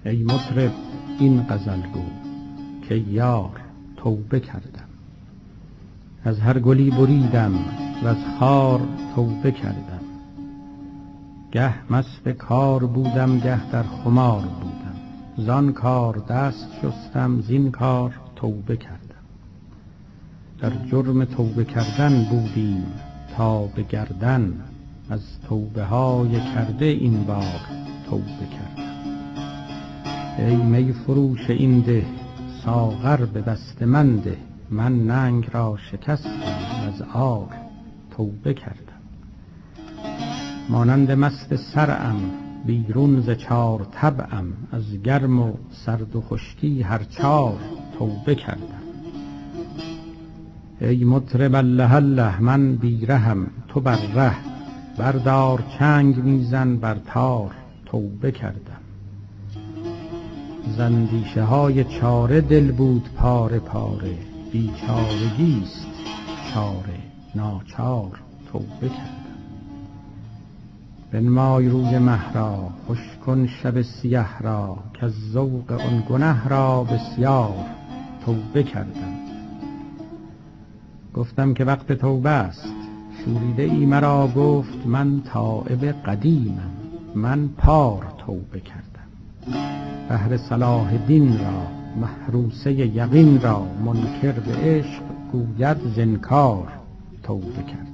ای مطرب این غزل گو که یار توبه کردم. از هر گلی بریدم و از خار توبه کردم. گه مست کار بودم گه در خمار بودم. زان کار دست شستم زین کار توبه کردم. در جرم توبه کردن بودیم تا به گردن. از توبه های کرده این بار توبه کردم. ای می فروش این ده ساغر به دست من ده. من ننگ را شکستم از عار توبه کردم. مانند مست سرم بیرون ز چار طبعم. از گرم و سرد و خشکی هر چار توبه کردم. ای مطرب الله الله من بیرهم تو بر ره. بردار چنگ میزن بر تار توبه کردم. زندیشه های چاره دل بود پاره پاره. بیچارگیست چاره ناچار توبه کردم. بنمای روی مه را خوش کن شب سیه را. که از ذوق آن گنه را بسیار توبه کردم. گفتم که وقت توبه است. شوریده ای مرا گفت من تائب قدیمم. من پار توبه کردم. بهر صلاح دین را محروسه یقین را. منکر به عشق گوید زنکار توبه کردم.